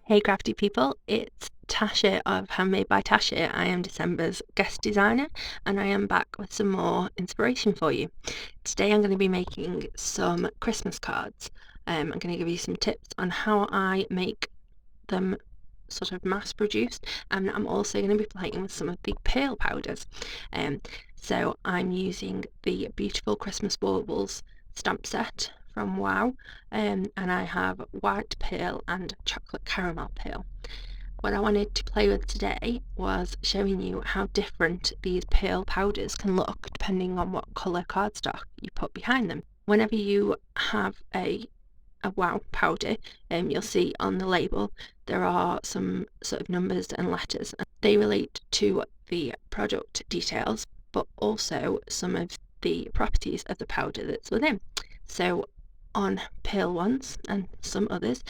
Hey crafty people, it's Tasha of Handmade by Tasha. I am December's guest designer and I am back with some more inspiration for you. Today I'm going to be making some Christmas cards. I'm going to give you some tips on how I make them sort of mass produced, and I'm also going to be playing with some of the pearl powders. So I'm using the beautiful Christmas Baubles stamp set from Wow, and I have white pearl and chocolate caramel pearl. What I wanted to play with today was showing you how different these pearl powders can look depending on what colour cardstock you put behind them. Whenever you have a Wow powder, you'll see on the label there are some sort of numbers and letters. They relate to the product details, but also some of the properties of the powder that's within. So on pearl ones and some others,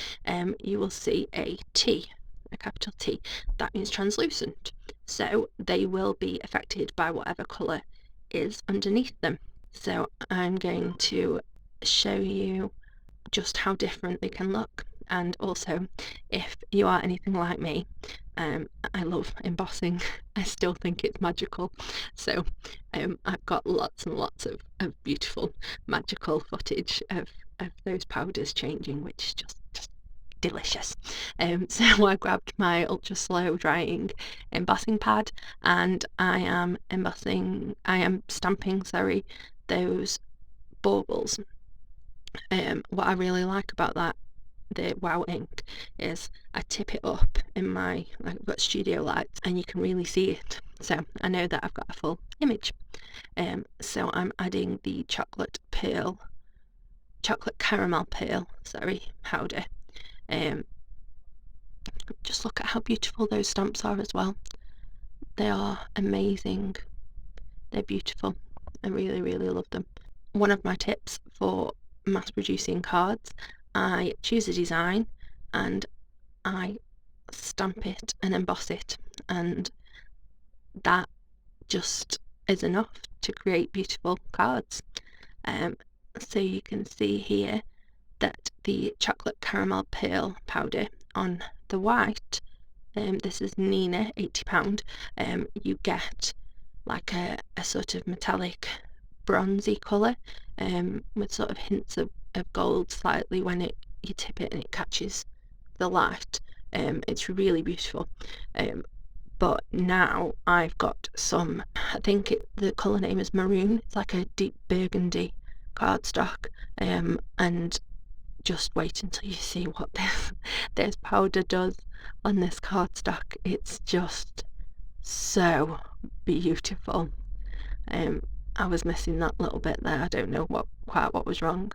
you will see a T, a capital T. That means translucent. So they will be affected by whatever colour is underneath them. So I'm going to show you just how different they can look, and also if you are anything like me, I love embossing. I still think it's magical, so I've got lots and lots of beautiful magical footage of those powders changing, which is just delicious. So I grabbed my ultra slow drying embossing pad and I am stamping those baubles. What I really like about the Wow ink, is I tip it up in I've got studio lights and you can really see it, so I know that I've got a full image. So I'm adding the chocolate caramel pearl powder. Just look at how beautiful those stamps are as well. They are amazing. They're beautiful. I really, really love them. One of my tips for mass producing cards, I choose a design and I stamp it and emboss it, and that just is enough to create beautiful cards. So you can see here that the chocolate caramel pearl powder on the white, this is Nina, £80, you get like a sort of metallic bronzy colour, with sort of hints of gold slightly when you tip it and it catches the light. It's really beautiful. But now I've got some, I think the colour name is maroon. It's like a deep burgundy cardstock, and just wait until you see what this powder does on this cardstock. It's just so beautiful. I was missing that little bit there. I don't know quite what was wrong.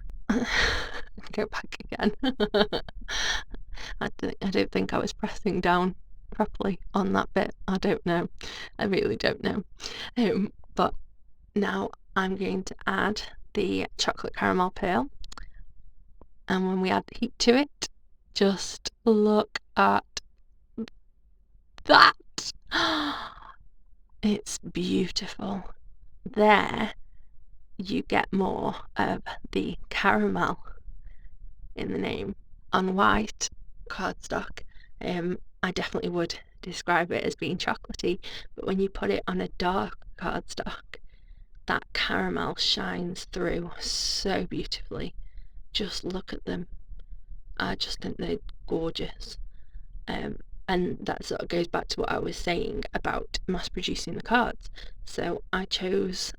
Go back again. I don't think I was pressing down properly on that bit. I don't know. I really don't know. But now I'm going to add the chocolate caramel pearl, and when we add the heat to it, just look at that. It's beautiful. There you get more of the caramel in the name. On white cardstock, I definitely would describe it as being chocolatey, but when you put it on a dark cardstock, that caramel shines through so beautifully. Just look at them. I just think they're gorgeous. And that sort of goes back to what I was saying about mass producing the cards. So I chose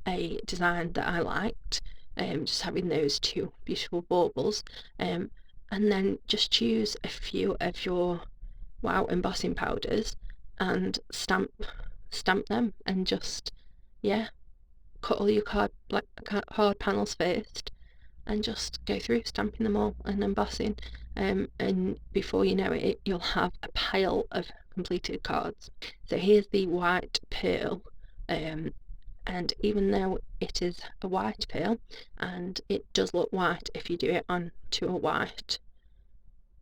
a design that I liked, just having those two beautiful baubles, and then just choose a few of your Wow embossing powders and stamp them, and just cut all your hard panels first and just go through stamping them all and embossing, and before you know it, you'll have a pile of completed cards. So here's the white pearl, and even though it is a white pearl, and it does look white if you do it onto a white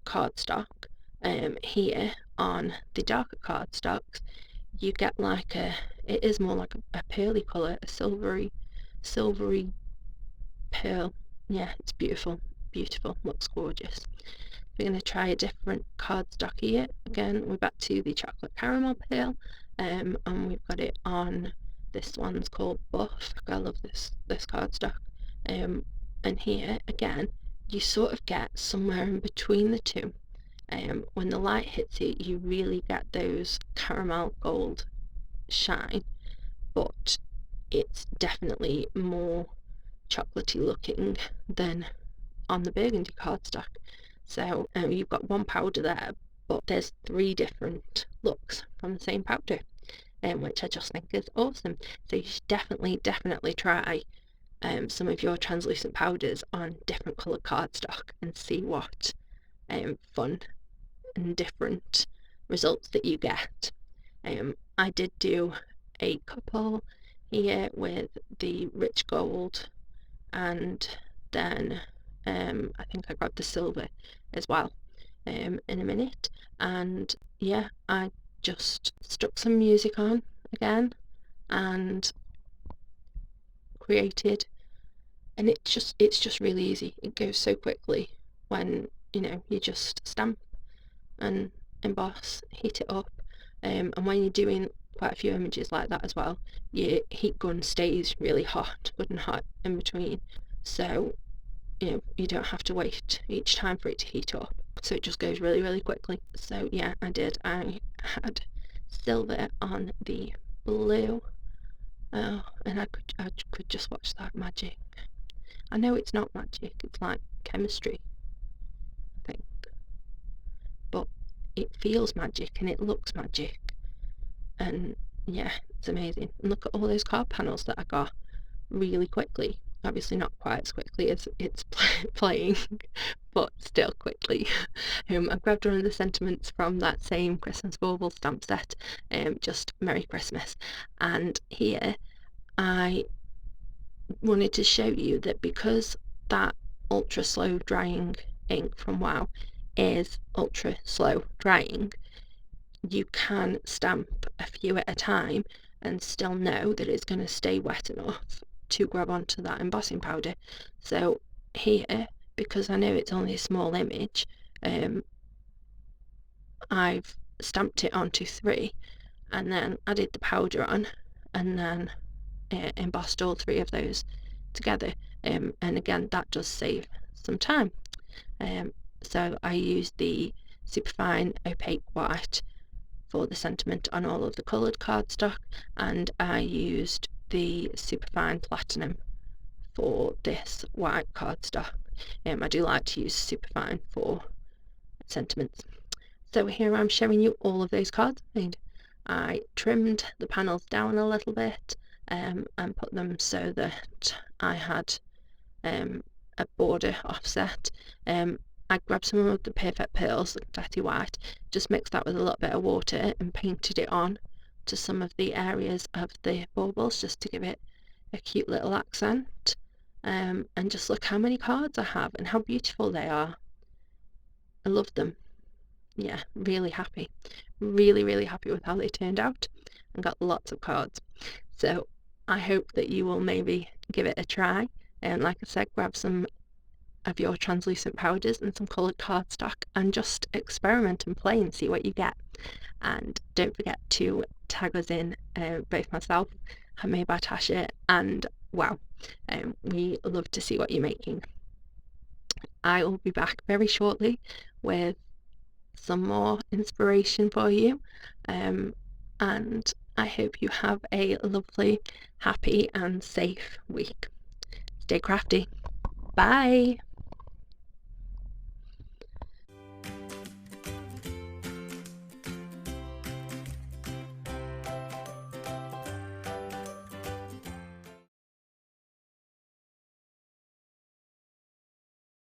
cardstock, here on the darker cardstocks you get it is more like a pearly colour, a silvery pearl. Yeah, it's beautiful, looks gorgeous. we're going to try a different cardstock here. Again, we're back to the chocolate caramel peel, and we've got it on, this one's called Buff. I love this cardstock. And here again, you sort of get somewhere in between the two. When the light hits it, you really get those caramel gold shine, but it's definitely more chocolatey looking than on the burgundy cardstock. So you've got one powder there, but there's 3 different looks from the same powder, which I just think is awesome. So you should definitely try some of your translucent powders on different coloured cardstock and see what fun and different results that you get. I did do a couple here with the rich gold, and then I think I grabbed the silver as well in a minute. And yeah, I just stuck some music on again and created, and it's just really easy. It goes so quickly when you just stamp and emboss, heat it up, and when you're doing quite a few images like that as well, your heat gun stays really hot, good and hot in between, so you don't have to wait each time for it to heat up, so it just goes really quickly. So yeah, I had silver on the blue. Oh, and I could just watch that magic. I know it's not magic, it's like chemistry, I think, but it feels magic and it looks magic, and yeah, it's amazing. And look at all those card panels that I got really quickly. Obviously not quite as quickly as it's playing, but still quickly. I've grabbed one of the sentiments from that same Christmas Baubles stamp set, just Merry Christmas, and here I wanted to show you that because that ultra slow drying ink from Wow is ultra slow drying, you can stamp a few at a time and still know that it's going to stay wet enough to grab onto that embossing powder. So here, because I know it's only a small image, I've stamped it onto 3 and then added the powder on, and then embossed all 3 of those together, and again that does save some time. So I used the superfine opaque white for the sentiment on all of the coloured cardstock, and I used the superfine platinum for this white cardstock. I do like to use superfine for sentiments. So here I'm showing you all of those cards I made. I trimmed the panels down a little bit and put them so that I had a border offset. I grabbed some of the Perfect Pearls, the Confetti White, just mixed that with a little bit of water and painted it on to some of the areas of the baubles just to give it a cute little accent. And just look how many cards I have and how beautiful they are. I love them. Yeah, really happy. Really happy with how they turned out, and got lots of cards. So I hope that you will maybe give it a try, and like I said, grab some of your translucent powders and some coloured cardstock and just experiment and play and see what you get. And don't forget to tag us in, both myself, HandmadeByTasha, and Wow. We love to see what you're making. I will be back very shortly with some more inspiration for you, and I hope you have a lovely, happy and safe week. Stay crafty. Bye.